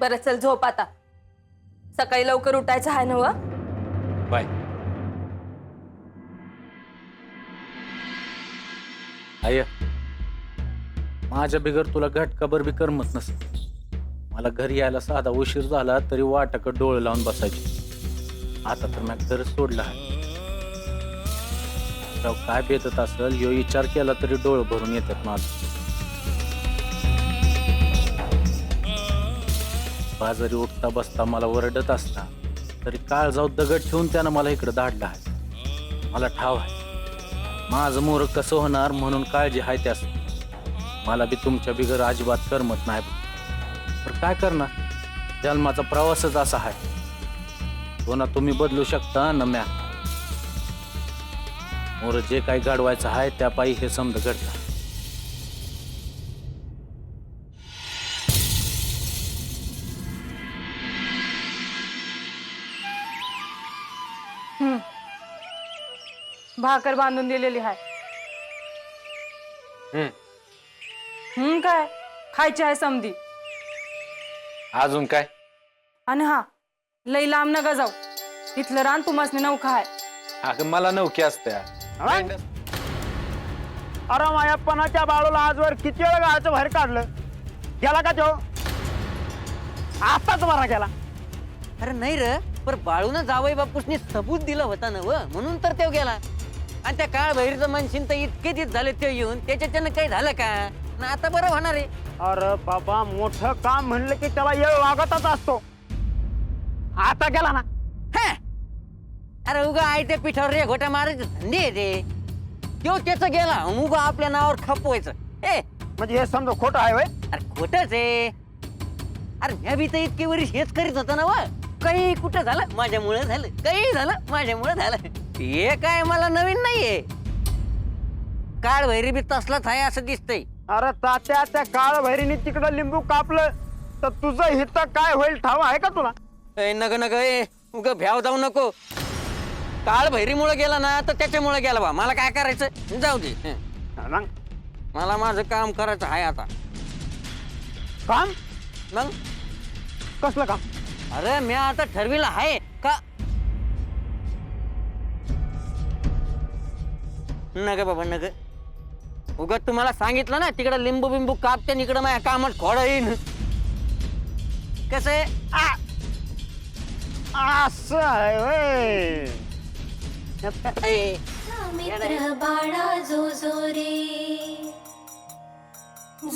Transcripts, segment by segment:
बरं चल झोप आता, सकाळी लवकर उठायचं आहे ना व? बाय. आय माझ्या बिगर तुला घटकाभर बी करमत नसत. मला घरी यायला साधा उशीर झाला तरी वाटाकडे डोळे लावून बसायचे. आता तर मी घरच सोडलं आहे. काय बेतत असेल यो विचार केला तरी डोळे भरून येतात माझं. बाजारी उठता बसता मला ओरडत असता तरी काळ जाऊ दगड ठेवून त्यानं मला इकडे धाडलं आहे. मला ठाव आहे माझं मोर कसं होणार म्हणून काळजी आहे त्यास. मला बी तुमच्या बिगर अजिबात करमत नाही. पण काय करणार, जन्माचा प्रवासच असा आहे. तो ना तुम्ही बदलू शकता ना म्या. मोर जे काही घडवायचं आहे त्या पायी हे समज घडतं. भाकर बांधून दिलेली आहे. काय खायची आहे समधी. अजून काय? आणि हा लई लांब नका जाऊ, इथलं रान तुम्हाला नौखा आहे. अगं मला नौकी असते. अरे मायापणाच्या बाळूला आजवर किती वेळ गाळाचं बाहेर काढलं, गेला का तो? आताच बरा गेला. अरे नाही र, पर बाळून जावई बापूसनी सबूत दिलं होता ना व, म्हणून तर तो गेला. आणि त्या काळ बहिरीचं मनशीन तर इतके दिवस झाले ते येऊन त्याच्यानं काही झालं का ना? आता बरं होणार आहे. अरे बाबा मोठं काम म्हणलं की त्याला येळ लागतच असतो. आता गेला ना. अरे उगा आहे ते पिठावर रे घोट्या मारायचं धंदे आहे ते. तो त्याचं गेला उगा आपल्या नावावर खपवायचं. म्हणजे हे समजा खोटं आहे वय? अरे खोटच आहे. अरे मी बी तर इतके वर्ष हेच करीत होता ना व. काही कुठं झालं माझ्यामुळे झालं, काही झालं माझ्यामुळे झालं. हे काय मला नवीन नाहीये. काळ भैरी बी तसलाच आहे असं दिसतंय. अरे तात्या, त्या काळ भैरीने तिकडं लिंबू कापलं तर तुझं हित काय होईल ठाव आहे का तुला? नग नग उग भ्याव जाऊ नको. काळ भैरीमुळे गेला ना तर त्याच्यामुळे गेला बा. मला काय करायचं जाऊ दे. मग मला माझं काम करायचं आहे आता. काम? मग कसलं काम? अरे मी आता ठरविलं आहे का. नग बाबा नग. उगत तुम्हाला सांगितलं ना तिकडं लिंबू बिंबू कापते इकडं माझ्या कामात खोड येईन. कसं आहे असं आहे व्हय. मित्र बाळा जो जो रे,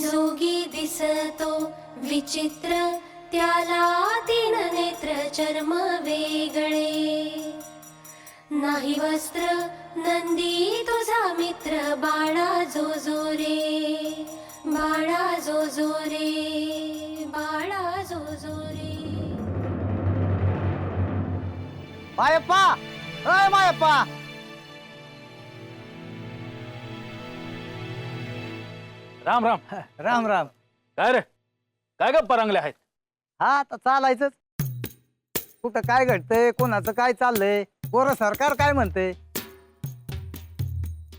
जोगी दिसतो विचित्र, त्याला तीन नेत्र चर्म वेगळे, नाही वस्त्र नंदी तुझा मित्र बाळा जो जो रे, बाळा जो जो रे, बाळा जो जो रे. मायप्पा, अय मायप्पा. राम राम. राम राम. काय रे, काय गप्पा रंगल्या आहेत? हा आता चालायचंच. कुठं काय घडतंय, कोणाचं काय चाललंय, पोरं सरकार काय म्हणतंय.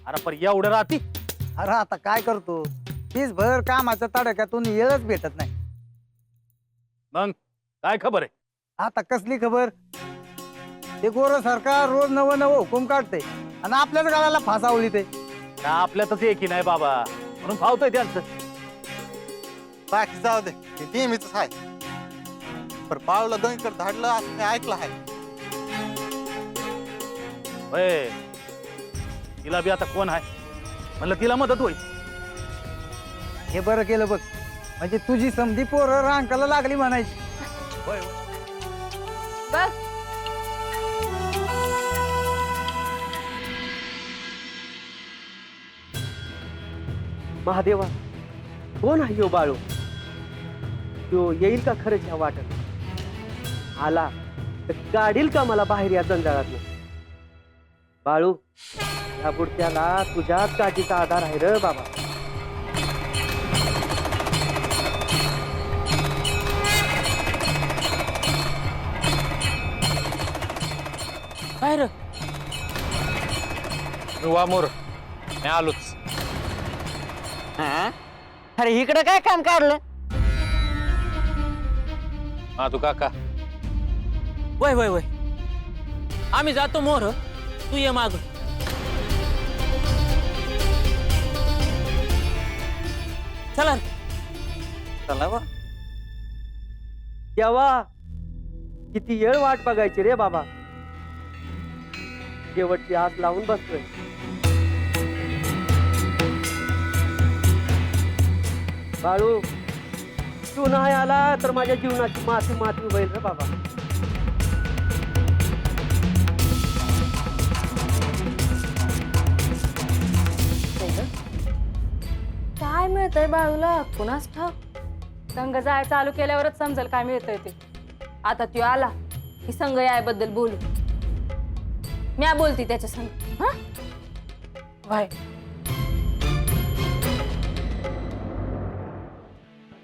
अरे पण एवढं राहती. अरे आता काय करतो, तीच भर कामाच्या तडक्यातून येळच भेटत नाही. मग काय खबर आहे? आता कसली खबर, ते गोरं सरकार रोज नवं नवं हुकूम काढते आणि आपल्याच गावाला फासावली ते. आपल्यातच एकी नाही बाबा म्हणून फावतोय त्यांचं. बाकी जाऊ दे, हे नेहमीच आहे. पण बाळूला दोनकर धाडलं असं मी ऐकलं आहे. होय, तिला बी आता कोण आहे म्हणलं तिला मदत होईल. हे बरं केलं बघ, म्हणजे तुझी समधी पोरं रांकाला लागली म्हणायची. होय बघ महादेवा, कोण आहे यो बाळू? तो येईल का खरंच ह्या वाटत? आला तर काढील का मला बाहेर या जंजाळात? बाळू, या बुडत्याला तुझ्याच काठीचा आधार आहे रे बाबा. काय रे? वामोर मी आलोच. हा? अरे इकडं काय काम काढलं? हा तू काका वय वय वय आम्ही जातो मोर तू ये माग चला चला बा देवा किती वेळ वाट बघायची रे बाबा शेवटची आस लावून बसतोय बाळू तू नाही आला तर माझ्या जीवनाची माती माती होईल रे बाबा काय मिळतंय बाळूला कुणाच ठाव संघ जाय चालू केल्यावरच समजेल काय मिळतंय ते आता त्यो आला की संघ यायबद्दल बोलू म्या बोलती त्याच्या संग हा वाय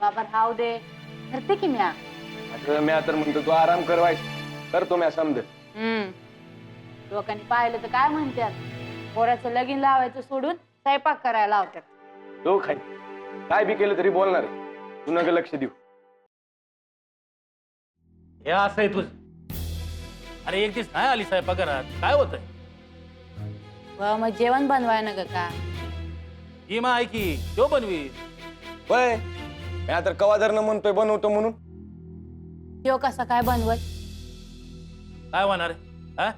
बाबा राहू दे करते की म्या अगं म्या तर म्हणतो तू आराम करवायच करतो म्या समज लोकांनी पाहिलं तर काय म्हणतात पोराचं लगीन लावायचं सोडून स्वयंपाक करायला लावतात तो खाई काय बी केलं तरी बोलणार तू नका लक्ष देऊ हे असं आहे तुझं अरे एक दिवस नाही आली स्वयंपाकघरात काय होतंय व मग जेवण बनवाय ना ग का ही मा आहे की तो बनवी वय म्या तर कवादरनं म्हणतोय बनवतो म्हणून त्यो कसा काय बनवत काय होणार आहे हा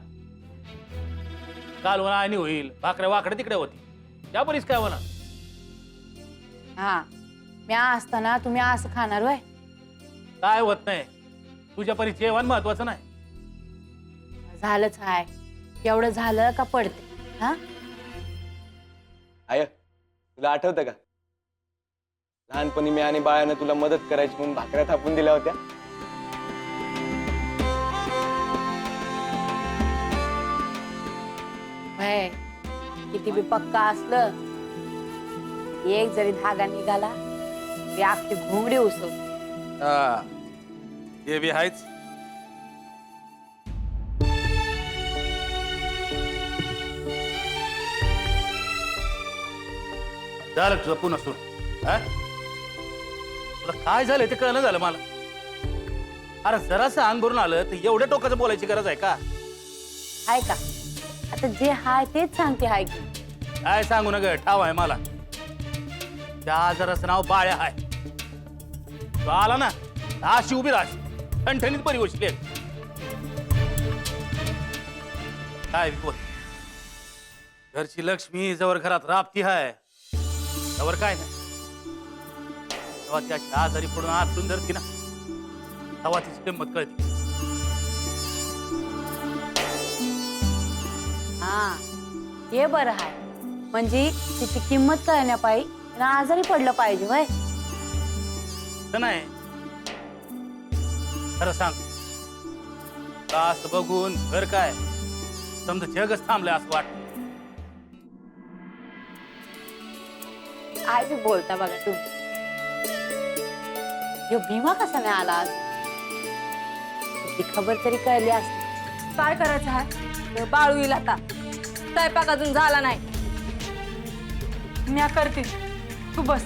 काल आणि होईल भाकऱ्या वाकडे तिकडे होती त्या बरीच काय होणार हा म्या असताना तुम्ही असं खाणार वय काय होत नाही तुझ्या परी जेवण महत्वाचं नाही झालंच हाय एवढं झालं का पडते हा आय तुला आठवतं का लहानपणी मी आणि बाळानं तुला मदत करायची म्हणून भाकऱ्या थापून दिल्या होत्या भय किती बी पक्का असलं एक जरी धागा निघाला ती आपली घोंगडी उसव हे बी आहेच झालं तुझं पुन्हा सुरू हा तुला काय झालं ते कळलं झालं मला अरे जरासं अंग भरून आलं तर एवढ्या टोकाचं बोलायची गरज आहे का हाय का आता जे हाय तेच सांगते हाय की काय सांगू नका ठाव आहे मला त्या आजाराचं नाव बाळ्या आहे तो आला ना अशी उभी राहा ठणठणीत बरी होशील काय बोल घरची लक्ष्मी जवळ घरात राबती आहे त्यावर काय नाही तेव्हा त्याची आजारी पडून आतून धरती ना तेव्हा तिची किंमत कळते हा हे बरं हाय म्हणजे तिची किंमत कळण्यापायी आजारी पडलं पाहिजे वय तर नाही खरं सांग तास बघून घर काय समजा जगच थांबलंय असं वाटत काय बी बोलता बघा तुम्ही यो भीमा कसा नाही आला आज ती खबर तरी कळली असती काय करायचं आहे बाळू येईल आता स्वयंपाक अजून झाला नाही म्या करते तू बस